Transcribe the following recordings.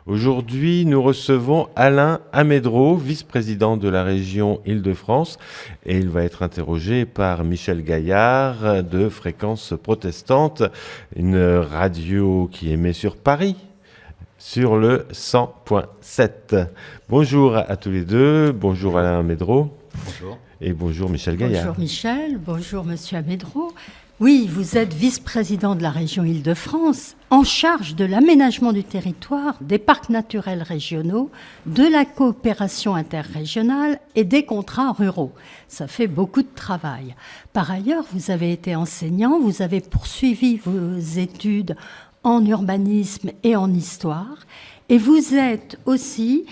Aujourd'hui, nous recevons Alain Amédreau, vice-président de la région Île-de-France, et il va être interrogé par Michel Gaillard de Fréquence Protestante, une radio qui émet sur Paris, sur le 100.7. Bonjour à tous les deux, bonjour Alain Amédreau. Bonjour. Et bonjour Michel Gaillard. Bonjour Michel, bonjour Monsieur Amédreau. Oui, vous êtes vice-président de la région Île-de-France, en charge de l'aménagement du territoire, des parcs naturels régionaux, de la coopération interrégionale et des contrats ruraux. Ça fait beaucoup de travail. Par ailleurs, vous avez été enseignant, vous avez poursuivi vos études en urbanisme et en histoire, et vous êtes aussi...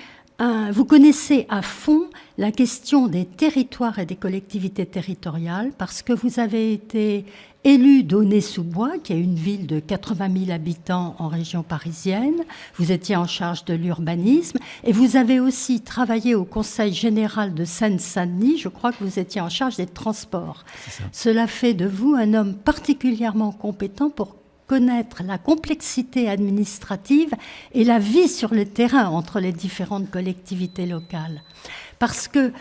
Vous connaissez à fond la question des territoires et des collectivités territoriales parce que vous avez été élu d'Aulnay-sous-Bois, qui est une ville de 80 000 habitants en région parisienne. Vous étiez en charge de l'urbanisme et vous avez aussi travaillé au Conseil général de Seine-Saint-Denis. Je crois que vous étiez en charge des transports. Cela fait de vous un homme particulièrement compétent pour connaître la complexité administrative et la vie sur le terrain entre les différentes collectivités locales. Parce que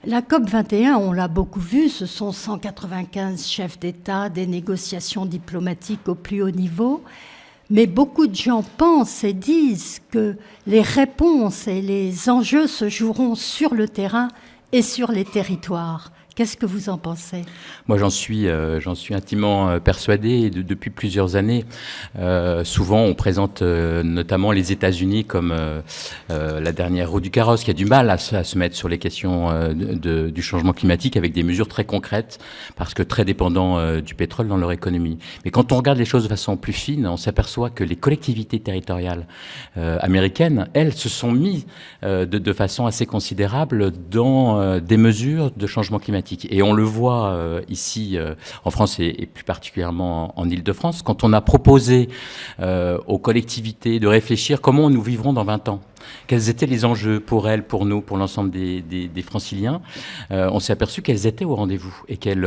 la COP21, on l'a beaucoup vu, ce sont 195 chefs d'État, des négociations diplomatiques au plus haut niveau, mais beaucoup de gens pensent et disent que les réponses et les enjeux se joueront sur le terrain et sur les territoires. Qu'est-ce que vous en pensez ? Moi, j'en suis intimement persuadé depuis plusieurs années. Souvent, on présente notamment les États-Unis comme la dernière roue du carrosse, qui a du mal à se mettre sur les questions du changement climatique avec des mesures très concrètes, parce que très dépendants du pétrole dans leur économie. Mais quand on regarde les choses de façon plus fine, on s'aperçoit que les collectivités territoriales américaines, elles, se sont mis de façon assez considérable dans des mesures de changement climatique. Et on le voit ici en France et plus particulièrement en Île-de-France, quand on a proposé aux collectivités de réfléchir comment nous vivrons dans 20 ans. Quels étaient les enjeux pour elles, pour nous, pour l'ensemble des Franciliens. On s'est aperçu qu'elles étaient au rendez-vous et qu'elles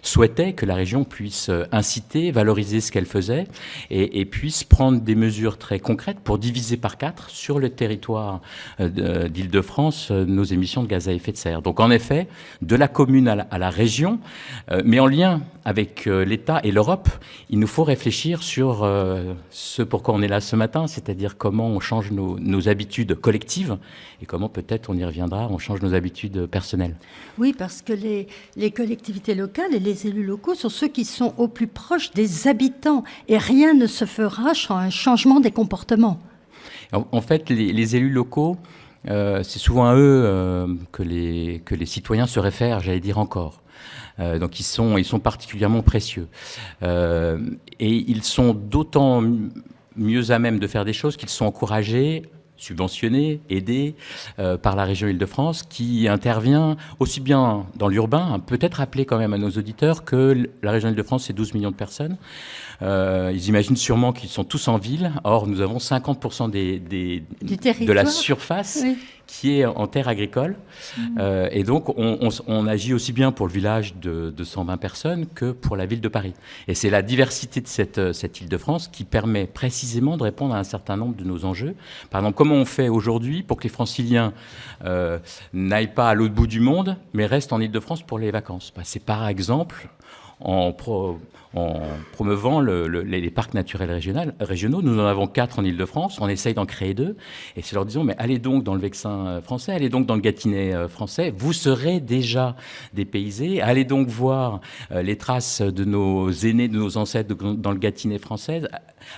souhaitaient que la région puisse inciter, valoriser ce qu'elle faisait et puisse prendre des mesures très concrètes pour diviser par 4 sur le territoire d'Île-de-France nos émissions de gaz à effet de serre. Donc en effet, de la commune à la région, mais en lien avec l'État et l'Europe, il nous faut réfléchir sur ce pourquoi on est là ce matin, c'est-à-dire comment on change nos habitudes collectives et comment peut-être, on y reviendra, on change nos habitudes personnelles. Oui, parce que les collectivités locales et les élus locaux sont ceux qui sont au plus proches des habitants et rien ne se fera sans un changement des comportements. En fait, les élus locaux, c'est souvent à eux que les citoyens se réfèrent, j'allais dire encore. Donc ils sont particulièrement précieux. Et ils sont d'autant mieux à même de faire des choses qu'ils sont encouragés, subventionnés, aidés par la région Île-de-France qui intervient aussi bien dans l'urbain, peut-être rappeler quand même à nos auditeurs que la région Île-de-France, c'est 12 millions de personnes. Ils imaginent sûrement qu'ils sont tous en ville. Or, nous avons 50% de la surface qui est en terre agricole. Et donc, on agit aussi bien pour le village de 120 personnes que pour la ville de Paris. Et c'est la diversité de cette Île-de-France qui permet précisément de répondre à un certain nombre de nos enjeux. Par exemple, comment on fait aujourd'hui pour que les Franciliens n'aillent pas à l'autre bout du monde, mais restent en Île-de-France pour les vacances ? C'est par exemple en promeuvant les parcs naturels régionaux. Nous en avons 4 en Île-de-France, on essaye d'en créer 2, et c'est leur disons, mais allez donc dans le Vexin français, allez donc dans le Gâtinais français, vous serez déjà dépaysés, allez donc voir les traces de nos aînés, de nos ancêtres dans le Gâtinais français,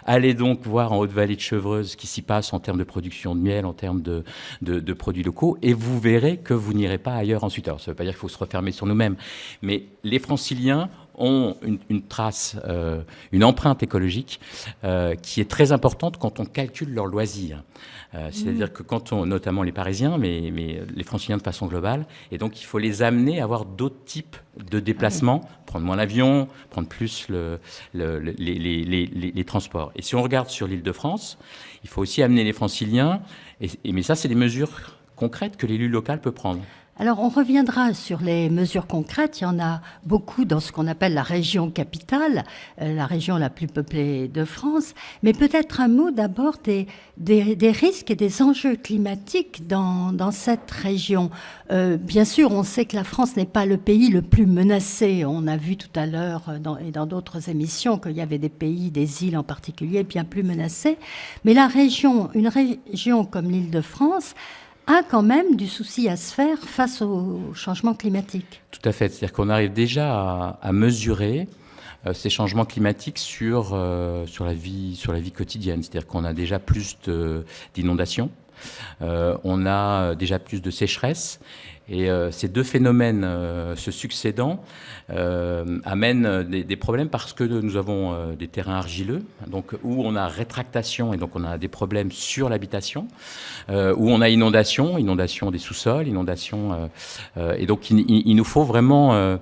allez donc voir en Haute-Vallée de Chevreuse ce qui s'y passe en termes de production de miel, en termes de produits locaux, et vous verrez que vous n'irez pas ailleurs ensuite. Alors ça ne veut pas dire qu'il faut se refermer sur nous-mêmes, mais les Franciliens ont une trace, une empreinte écologique qui est très importante quand on calcule leurs loisirs. C'est-à-dire que quand notamment les Parisiens, mais les Franciliens de façon globale, et donc il faut les amener à avoir d'autres types de déplacements, prendre moins l'avion, prendre plus les transports. Et si on regarde sur l'Île-de-France, il faut aussi amener les Franciliens, mais ça c'est des mesures concrètes que l'élu local peut prendre. Alors, on reviendra sur les mesures concrètes. Il y en a beaucoup dans ce qu'on appelle la région capitale, la région la plus peuplée de France. Mais peut-être un mot d'abord des risques et des enjeux climatiques dans cette région. Bien sûr, on sait que la France n'est pas le pays le plus menacé. On a vu tout à l'heure et dans d'autres émissions qu'il y avait des pays, des îles en particulier, bien plus menacés. Mais une région comme l'Île-de-France a quand même du souci à se faire face au changement climatique. Tout à fait. C'est-à-dire qu'on arrive déjà à mesurer ces changements climatiques sur la vie quotidienne. C'est-à-dire qu'on a déjà plus d'inondations, on a déjà plus de sécheresse. Et ces deux phénomènes se succédant amènent des problèmes parce que nous avons des terrains argileux, donc où on a rétractation et donc on a des problèmes sur l'habitation, où on a inondation des sous-sols, et donc il nous faut vraiment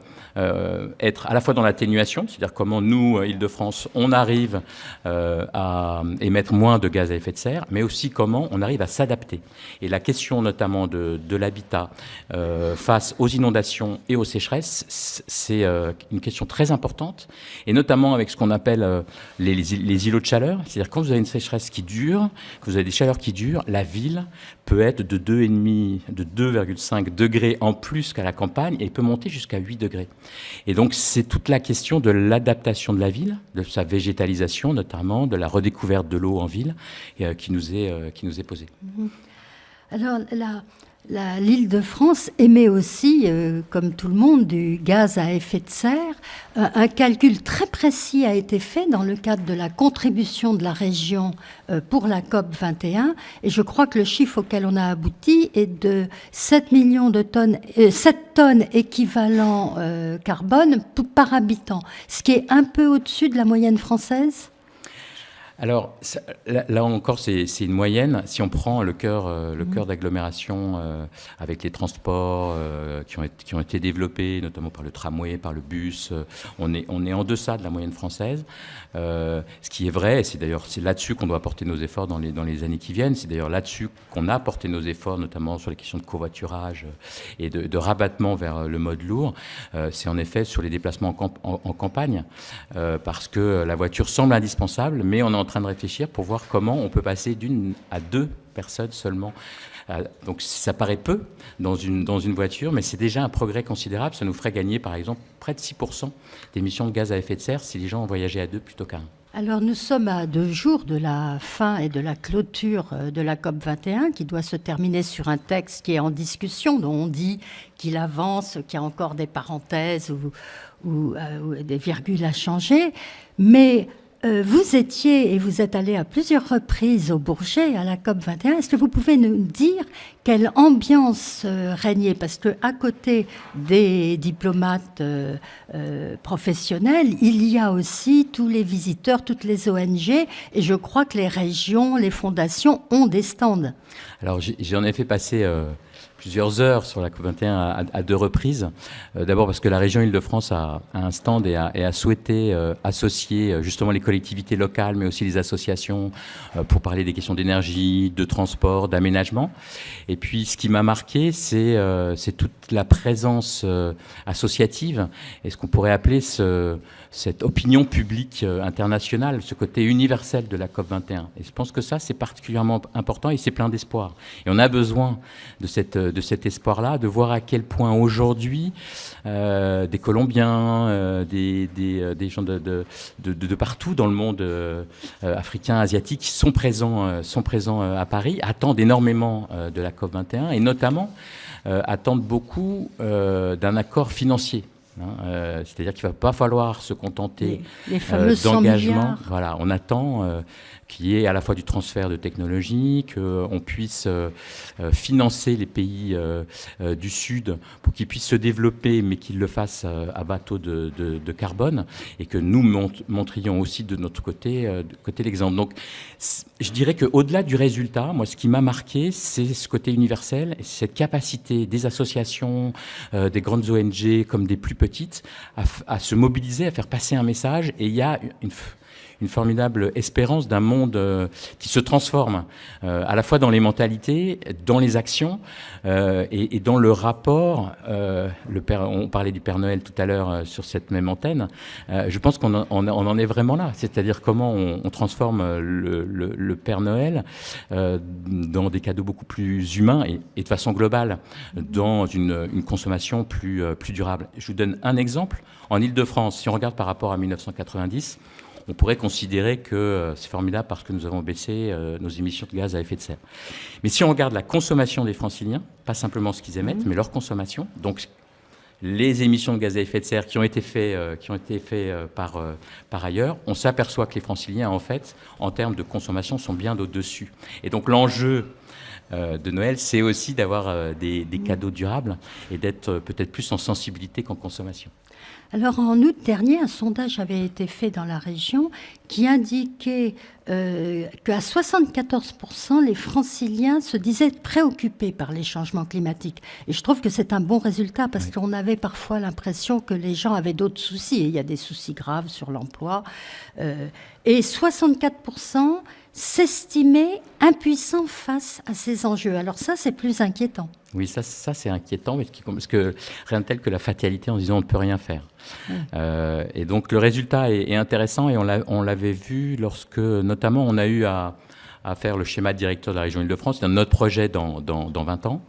être à la fois dans l'atténuation, c'est-à-dire comment nous, Île-de-France, on arrive à émettre moins de gaz à effet de serre, mais aussi comment on arrive à s'adapter. Et la question notamment de l'habitat face aux inondations et aux sécheresses, c'est une question très importante, et notamment avec ce qu'on appelle les îlots de chaleur, c'est-à-dire quand vous avez une sécheresse qui dure, que vous avez des chaleurs qui durent, la ville peut être de 2,5 degrés en plus qu'à la campagne, et peut monter jusqu'à 8 degrés. Et donc c'est toute la question de l'adaptation de la ville, de sa végétalisation notamment, de la redécouverte de l'eau en ville, qui nous est posée. Alors l'Île-de-France émet aussi, comme tout le monde, du gaz à effet de serre. Un calcul très précis a été fait dans le cadre de la contribution de la région pour la COP 21. Et je crois que le chiffre auquel on a abouti est de 7 millions de tonnes, 7 tonnes équivalent carbone par habitant, ce qui est un peu au-dessus de la moyenne française. Alors, là encore, c'est une moyenne. Si on prend le cœur d'agglomération avec les transports qui ont été développés, notamment par le tramway, par le bus, on est en deçà de la moyenne française. Ce qui est vrai, c'est là-dessus qu'on doit porter nos efforts dans les années qui viennent. C'est d'ailleurs là-dessus qu'on a porté nos efforts, notamment sur les questions de covoiturage et de rabattement vers le mode lourd. C'est en effet sur les déplacements en campagne, parce que la voiture semble indispensable, mais on est en train de réfléchir pour voir comment on peut passer d'une à deux personnes seulement. Donc ça paraît peu dans une voiture, mais c'est déjà un progrès considérable. Ça nous ferait gagner, par exemple, près de 6% d'émissions de gaz à effet de serre si les gens voyageaient à deux plutôt qu'à un. Alors nous sommes à 2 jours de la fin et de la clôture de la COP 21 qui doit se terminer sur un texte qui est en discussion, dont on dit qu'il avance, qu'il y a encore des parenthèses ou des virgules à changer. Mais vous étiez et vous êtes allé à plusieurs reprises au Bourget, à la COP 21. Est-ce que vous pouvez nous dire quelle ambiance régnait? Parce qu'à côté des diplomates professionnels, il y a aussi tous les visiteurs, toutes les ONG, et je crois que les régions, les fondations ont des stands. Alors j'en ai fait passer plusieurs heures sur la COP21 à 2 reprises. D'abord parce que la région Île-de-France a un stand et a souhaité associer justement les collectivités locales, mais aussi les associations pour parler des questions d'énergie, de transport, d'aménagement. Et puis ce qui m'a marqué, c'est toute la présence associative et ce qu'on pourrait appeler cette opinion publique internationale, ce côté universel de la COP21. Et je pense que ça, c'est particulièrement important et c'est plein d'espoir. Et on a besoin de cet espoir-là, de voir à quel point aujourd'hui, des Colombiens, des gens de partout dans le monde africain, asiatique, sont présents à Paris, attendent énormément de la COP21 et notamment attendent beaucoup d'un accord financier. C'est-à-dire qu'il ne va pas falloir se contenter d'engagement. Voilà, on attend qu'il y ait à la fois du transfert de technologie, qu'on puisse financer les pays du Sud pour qu'ils puissent se développer, mais qu'ils le fassent à bateau de carbone, et que nous montrions aussi de notre côté l'exemple. Donc, je dirais qu'au-delà du résultat, moi, ce qui m'a marqué, c'est ce côté universel, et cette capacité des associations, des grandes ONG comme des plus petites, à se mobiliser, à faire passer un message. Et il y a une formidable espérance d'un monde qui se transforme, à la fois dans les mentalités, dans les actions et dans le rapport. On parlait du Père Noël tout à l'heure sur cette même antenne. Je pense qu'on en est vraiment là, c'est-à-dire comment on transforme le Père Noël dans des cadeaux beaucoup plus humains et de façon globale, dans une consommation plus durable. Je vous donne un exemple. En Île-de-France, si on regarde par rapport à 1990, on pourrait considérer que c'est formidable parce que nous avons baissé nos émissions de gaz à effet de serre. Mais si on regarde la consommation des Franciliens, pas simplement ce qu'ils émettent, mais leur consommation, donc les émissions de gaz à effet de serre qui ont été faites par ailleurs, on s'aperçoit que les Franciliens, en fait, en termes de consommation, sont bien au-dessus. Et donc l'enjeu de Noël, c'est aussi d'avoir des cadeaux durables et d'être peut-être plus en sensibilité qu'en consommation. Alors, en août dernier, un sondage avait été fait dans la région qui indiquait qu'à 74%, les Franciliens se disaient préoccupés par les changements climatiques. Et je trouve que c'est un bon résultat parce qu'on avait parfois l'impression que les gens avaient d'autres soucis. Et il y a des soucis graves sur l'emploi. Et 64% s'estimaient impuissants face à ces enjeux. Alors ça, c'est plus inquiétant. Oui, ça c'est inquiétant, parce que rien de tel que la fatalité en disant on ne peut rien faire. Et donc le résultat est intéressant et on l'avait vu lorsque notamment on a eu à faire le schéma directeur de la région Île-de-France, c'est notre projet dans 20 ans,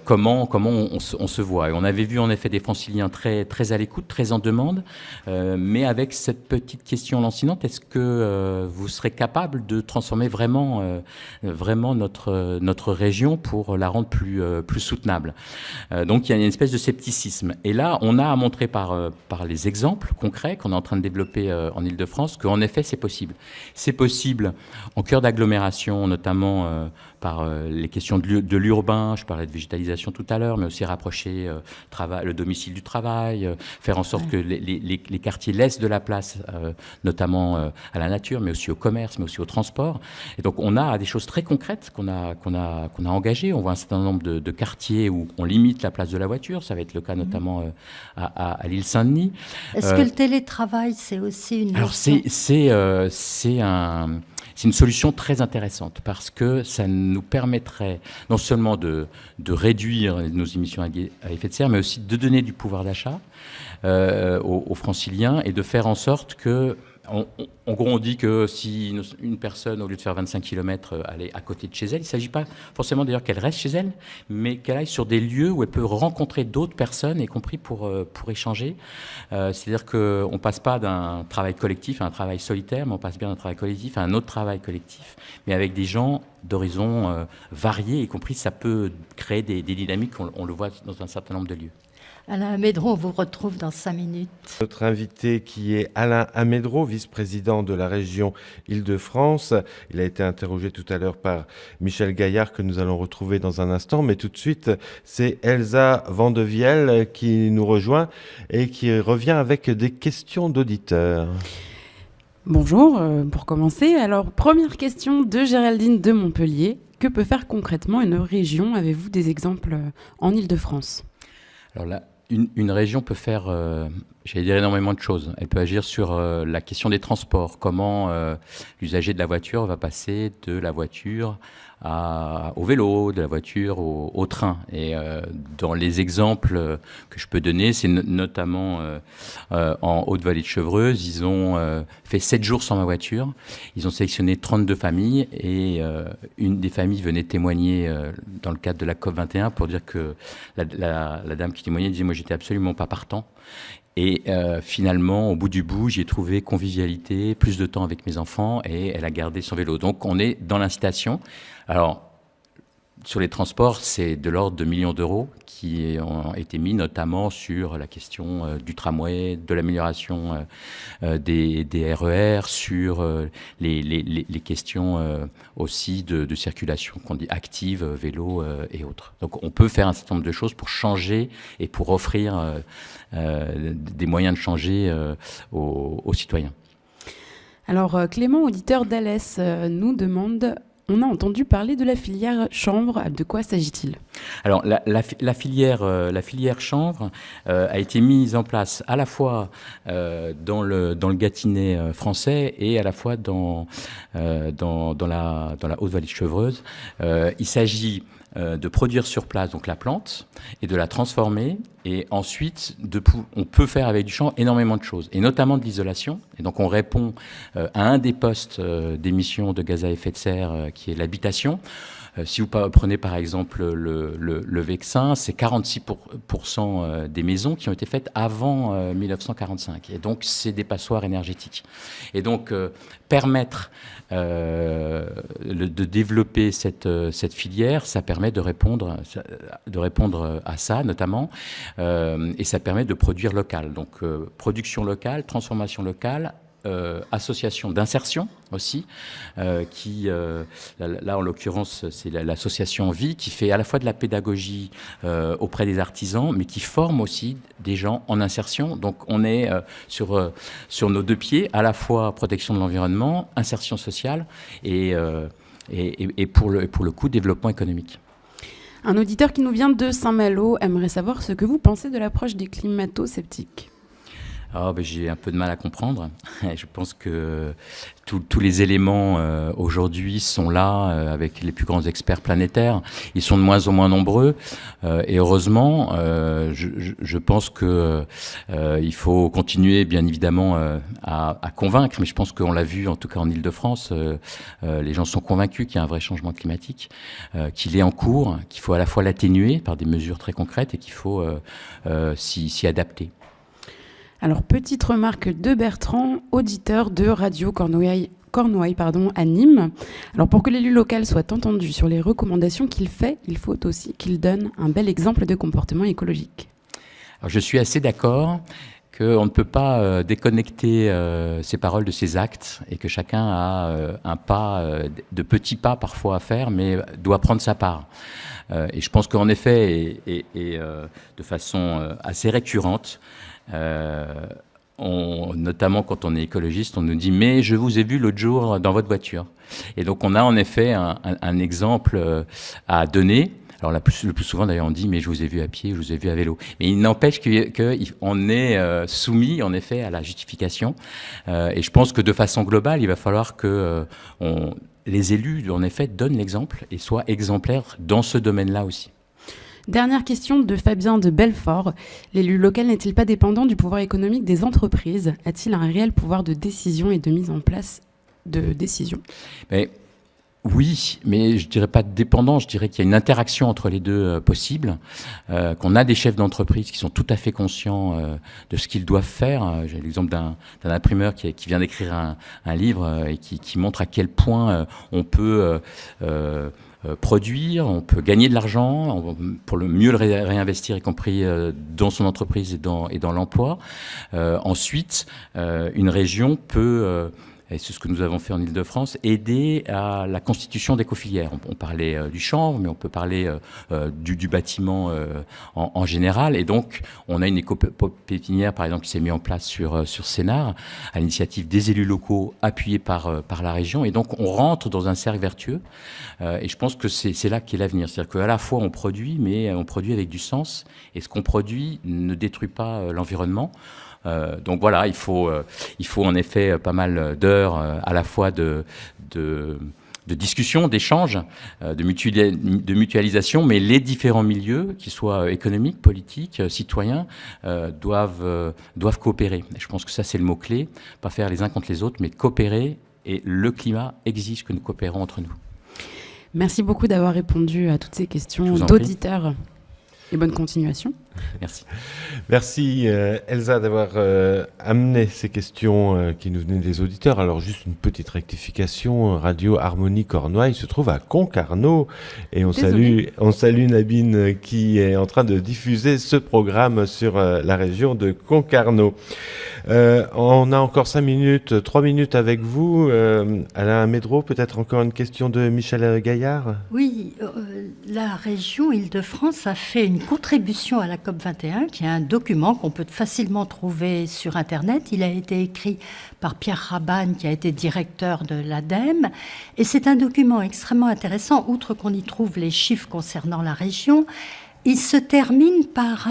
comment on se voit. Et on avait vu en effet des Franciliens très, très à l'écoute, très en demande, mais avec cette petite question lancinante, est-ce que vous serez capable de transformer vraiment notre région pour la rendre plus soutenable? Donc il y a une espèce de scepticisme. Et là, on a à montrer par les exemples concrets qu'on est en train de développer en Île-de-France qu'en effet c'est possible. C'est possible en cœur d'agglomération, notamment par les questions de l'urbain. Je parlais de végétalisation tout à l'heure, mais aussi rapprocher le domicile du travail, faire en sorte que les quartiers laissent de la place, notamment à la nature, mais aussi au commerce, mais aussi au transport. Et donc on a des choses très concrètes qu'on a engagées. On voit un certain nombre de quartiers où on limite la place de la voiture. Ça va être le cas notamment à l'île Saint-Denis. Est-ce que le télétravail, c'est aussi une... Alors c'est une solution très intéressante parce que ça nous permettrait non seulement de réduire nos émissions à effet de serre, mais aussi de donner du pouvoir d'achat aux Franciliens et de faire en sorte que... En gros, on dit que si une personne, au lieu de faire 25 km, allait à côté de chez elle, il ne s'agit pas forcément d'ailleurs qu'elle reste chez elle, mais qu'elle aille sur des lieux où elle peut rencontrer d'autres personnes, y compris pour échanger. C'est-à-dire qu'on ne passe pas d'un travail collectif à un travail solitaire, mais on passe bien d'un travail collectif à un autre travail collectif, mais avec des gens d'horizons variés, y compris ça peut créer des dynamiques, on le voit dans un certain nombre de lieux. Alain Amédreau, on vous retrouve dans 5 minutes. Notre invité qui est Alain Amédreau, vice-président de la région Île-de-France. Il a été interrogé tout à l'heure par Michel Gaillard que nous allons retrouver dans un instant. Mais tout de suite, c'est Elsa Vandevielle qui nous rejoint et qui revient avec des questions d'auditeurs. Bonjour, pour commencer. Alors, première question de Géraldine de Montpellier. Que peut faire concrètement une région? Avez-vous des exemples en Île-de-France? Alors là, une région peut faire, j'allais dire, énormément de choses. Elle peut agir sur la question des transports. Comment l'usager de la voiture va passer de la voiture au vélo, de la voiture au train. Et dans les exemples que je peux donner, c'est notamment en Haute-Vallée de Chevreuse, ils ont fait 7 jours sans ma voiture. Ils ont sélectionné 32 familles et une des familles venait témoigner dans le cadre de la COP21 pour dire que la dame qui témoignait disait « moi j'étais absolument pas partant ». Et finalement, au bout du bout, j'y ai trouvé convivialité, plus de temps avec mes enfants et elle a gardé son vélo. Donc on est dans l'incitation. Alors, sur les transports, c'est de l'ordre de millions d'euros qui ont été mis notamment sur la question du tramway, de l'amélioration des RER, sur les questions aussi de circulation qu'on dit active, vélo et autres. Donc on peut faire un certain nombre de choses pour changer et pour offrir des moyens de changer aux citoyens. Alors Clément, auditeur d'Alès, nous demande... On a entendu parler de la filière chanvre. De quoi s'agit-il? Alors la filière chanvre a été mise en place à la fois dans le Gâtinais français et à la fois dans la Haute-Vallée de Chevreuse. Il s'agit de produire sur place donc la plante et de la transformer, et ensuite on peut faire avec du chanvre énormément de choses, et notamment de l'isolation. Et donc on répond à un des postes d'émissions de gaz à effet de serre qui est l'habitation. Si vous prenez par exemple le Vexin, c'est 46% des maisons qui ont été faites avant 1945. Et donc, c'est des passoires énergétiques. Et donc, permettre de développer cette filière, ça permet de répondre à ça, notamment. Et ça permet de produire local. Donc, production locale, transformation locale, association d'insertion aussi, là en l'occurrence c'est l'association Vie, qui fait à la fois de la pédagogie auprès des artisans, mais qui forme aussi des gens en insertion. Donc on est sur nos deux pieds, à la fois protection de l'environnement, insertion sociale et pour le coup développement économique. Un auditeur qui nous vient de Saint-Malo aimerait savoir ce que vous pensez de l'approche des climato-sceptiques. J'ai un peu de mal à comprendre. Je pense que tous les éléments aujourd'hui sont là avec les plus grands experts planétaires. Ils sont de moins en moins nombreux et heureusement, je pense que il faut continuer bien évidemment à convaincre, mais je pense qu'on l'a vu en tout cas en Île-de-France, les gens sont convaincus qu'il y a un vrai changement climatique, qu'il est en cours, qu'il faut à la fois l'atténuer par des mesures très concrètes et qu'il faut s'y adapter. Alors, petite remarque de Bertrand, auditeur de Radio Cornouailles à Nîmes. Alors, pour que l'élu local soit entendu sur les recommandations qu'il fait, il faut aussi qu'il donne un bel exemple de comportement écologique. Alors, je suis assez d'accord qu'on ne peut pas déconnecter ses paroles de ses actes et que chacun a de petits pas parfois à faire, mais doit prendre sa part. Et je pense qu'en effet, et de façon assez récurrente, notamment quand on est écologiste, on nous dit « mais je vous ai vu l'autre jour dans votre voiture ». Et donc on a en effet un exemple à donner. Alors le plus souvent d'ailleurs on dit « mais je vous ai vu à pied, je vous ai vu à vélo ». Mais il n'empêche qu'on est soumis en effet à la justification. Et je pense que de façon globale, il va falloir que les élus en effet donnent l'exemple et soient exemplaires dans ce domaine-là aussi. Dernière question de Fabien de Belfort. L'élu local n'est-il pas dépendant du pouvoir économique des entreprises ? A-t-il un réel pouvoir de décision et de mise en place de décisions ? Oui, mais je dirais pas dépendant, je dirais qu'il y a une interaction entre les deux possible, qu'on a des chefs d'entreprise qui sont tout à fait conscients de ce qu'ils doivent faire. J'ai l'exemple d'un imprimeur qui vient d'écrire un livre et qui montre à quel point on peut produire, on peut gagner de l'argent pour mieux le réinvestir, y compris dans son entreprise et dans l'emploi. Ensuite, une région peut, et c'est ce que nous avons fait en Île-de-France, aider à la constitution d'écofilières. On parlait du chanvre, mais on peut parler du bâtiment en général. Et donc, on a une éco-pépinière, par exemple, qui s'est mise en place sur Sénart, à l'initiative des élus locaux, appuyés par la région. Et donc, on rentre dans un cercle vertueux. Et je pense que c'est là qu'est l'avenir. C'est-à-dire qu'à la fois, on produit, mais on produit avec du sens. Et ce qu'on produit ne détruit pas l'environnement. Donc voilà, il faut en effet pas mal d'heures à la fois de discussion, d'échange, de mutualisation, mais les différents milieux, qu'ils soient économiques, politiques, citoyens, doivent coopérer. Et je pense que ça, c'est le mot-clé, pas faire les uns contre les autres, mais coopérer, et le climat exige que nous coopérons entre nous. Merci beaucoup d'avoir répondu à toutes ces questions d'auditeurs. Et bonne continuation. Merci. Merci Elsa d'avoir amené ces questions qui nous venaient des auditeurs. Alors juste une petite rectification, Radio Harmonie Cornouailles se trouve à Concarneau et on salue Nabine qui est en train de diffuser ce programme sur la région de Concarneau. On a encore 3 minutes avec vous. Alain Amédreau, peut-être encore une question de Michel Gaillard ? Oui, la région Île-de-France a fait une contribution à la COP21, qui est un document qu'on peut facilement trouver sur Internet. Il a été écrit par Pierre Rabanne, qui a été directeur de l'ADEME. Et c'est un document extrêmement intéressant, outre qu'on y trouve les chiffres concernant la région. Il se termine par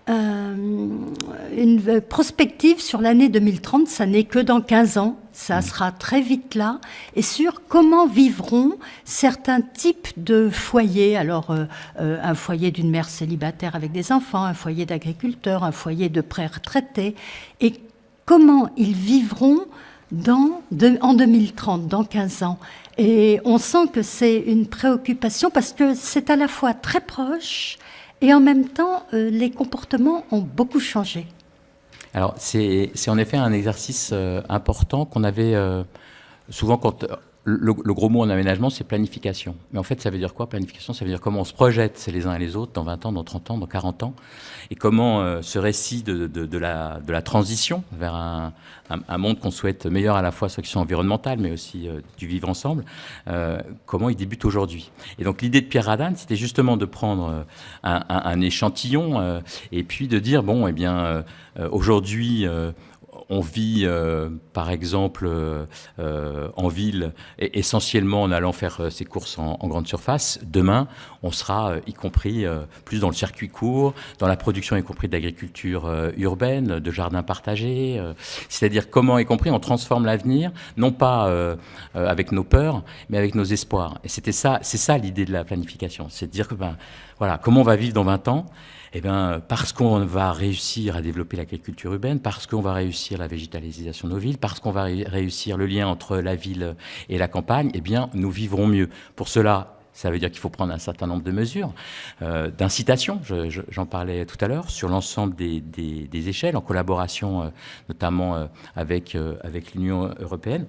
une prospective sur l'année 2030, ça n'est que dans 15 ans, ça sera très vite là, et sur comment vivront certains types de foyers. Alors, un foyer d'une mère célibataire avec des enfants, un foyer d'agriculteurs, un foyer de pré-retraités, et comment ils vivront en 2030, dans 15 ans. Et on sent que c'est une préoccupation parce que c'est à la fois très proche, et en même temps, les comportements ont beaucoup changé. Alors, c'est en effet un exercice important qu'on avait souvent quand... Le gros mot en aménagement, c'est planification. Mais en fait, ça veut dire quoi, planification? Ça veut dire comment on se projette les uns et les autres dans 20 ans, dans 30 ans, dans 40 ans. Et comment ce récit de la transition vers un monde qu'on souhaite meilleur à la fois sur la question environnementale, mais aussi du vivre ensemble, comment il débute aujourd'hui. Et donc, l'idée de Pierre Rabanne, c'était justement de prendre un échantillon et puis de dire, bon, eh bien, aujourd'hui... on vit, par exemple, en ville, essentiellement en allant faire ses courses en grande surface. Demain, on sera, y compris, plus dans le circuit court, dans la production, y compris d'agriculture urbaine, de jardins partagés. C'est-à-dire comment, y compris, on transforme l'avenir, non pas avec nos peurs, mais avec nos espoirs. Et c'est ça l'idée de la planification. C'est de dire que, voilà, comment on va vivre dans 20 ans? Eh bien, parce qu'on va réussir à développer l'agriculture urbaine, parce qu'on va réussir la végétalisation de nos villes, parce qu'on va réussir le lien entre la ville et la campagne, eh bien, nous vivrons mieux. Pour cela, ça veut dire qu'il faut prendre un certain nombre de mesures, d'incitation, j'en parlais tout à l'heure, sur l'ensemble des échelles, en collaboration notamment avec l'Union européenne.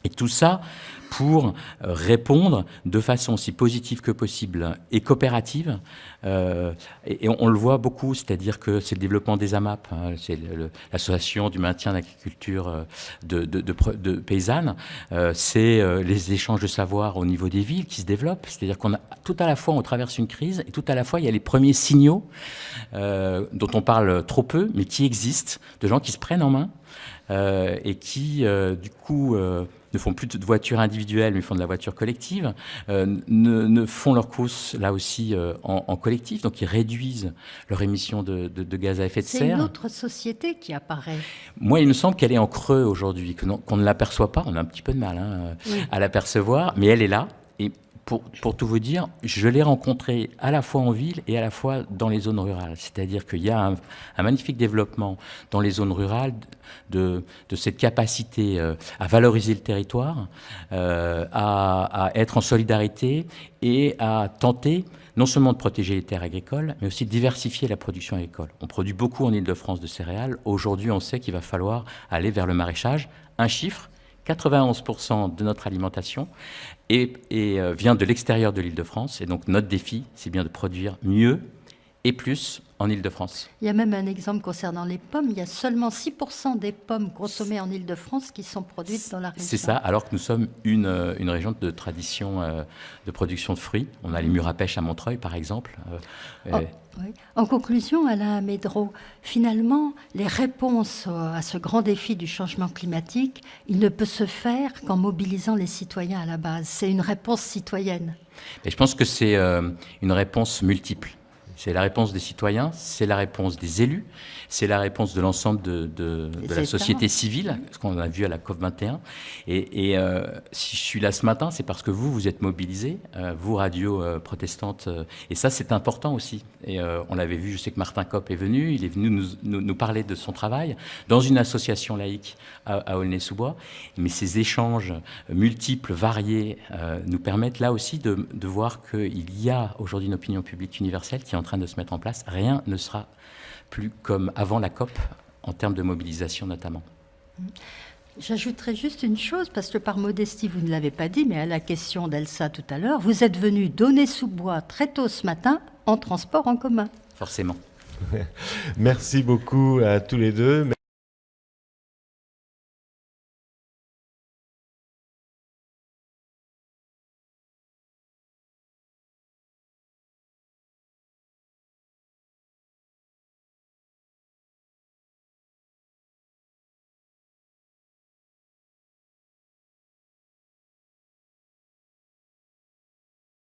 Et tout ça pour répondre de façon aussi positive que possible et coopérative. Et on le voit beaucoup, c'est-à-dire que c'est le développement des AMAP, hein, c'est l'association du maintien d'agriculture de paysanne, c'est les échanges de savoir au niveau des villes qui se développent. C'est-à-dire qu'on a tout à la fois, on traverse une crise et tout à la fois, il y a les premiers signaux dont on parle trop peu, mais qui existent, de gens qui se prennent en main et qui, du coup... ne font plus de voitures individuelles, mais font de la voiture collective, ne font leurs courses, là aussi, en collectif, donc ils réduisent leur émission de gaz à effet de serre. C'est une autre société qui apparaît. Moi, il me semble qu'elle est en creux aujourd'hui, qu'on ne l'aperçoit pas, on a un petit peu de mal à l'apercevoir, mais elle est là, et pour tout vous dire, je l'ai rencontrée à la fois en ville et à la fois dans les zones rurales. C'est-à-dire qu'il y a un magnifique développement dans les zones rurales de cette capacité à valoriser le territoire, à être en solidarité et à tenter non seulement de protéger les terres agricoles, mais aussi de diversifier la production agricole. On produit beaucoup en Île-de-France de céréales. Aujourd'hui, on sait qu'il va falloir aller vers le maraîchage. Un chiffre, 91% de notre alimentation vient de l'extérieur de l'Île-de-France. Et donc notre défi, c'est bien de produire mieux et plus en Île-de-France. Il y a même un exemple concernant les pommes. Il y a seulement 6% des pommes consommées en Île-de-France qui sont produites dans la région. C'est ça, alors que nous sommes une région de tradition de production de fruits. On a les mûres à pêche à Montreuil, par exemple. Oui. En conclusion, Alain Médreau, finalement, les réponses à ce grand défi du changement climatique, il ne peut se faire qu'en mobilisant les citoyens à la base. C'est une réponse citoyenne. Et je pense que c'est une réponse multiple. C'est la réponse des citoyens, c'est la réponse des élus, c'est la réponse de l'ensemble de la société civile, ce qu'on a vu à la COP21. Et si je suis là ce matin, c'est parce que vous êtes mobilisés, vous, radio protestante. Et ça, c'est important aussi. Et on l'avait vu, je sais que Martin Kopp est venu, il est venu nous parler de son travail dans une association laïque à Aulnay-sous-Bois. Mais ces échanges multiples, variés, nous permettent là aussi de voir qu'il y a aujourd'hui une opinion publique universelle qui est en train de se mettre en place. Rien ne sera plus comme avant la COP, en termes de mobilisation notamment. J'ajouterais juste une chose, parce que par modestie, vous ne l'avez pas dit, mais à la question d'Elsa tout à l'heure, vous êtes venu d'Aulnay-sous-Bois très tôt ce matin en transport en commun. Forcément. Merci beaucoup à tous les deux.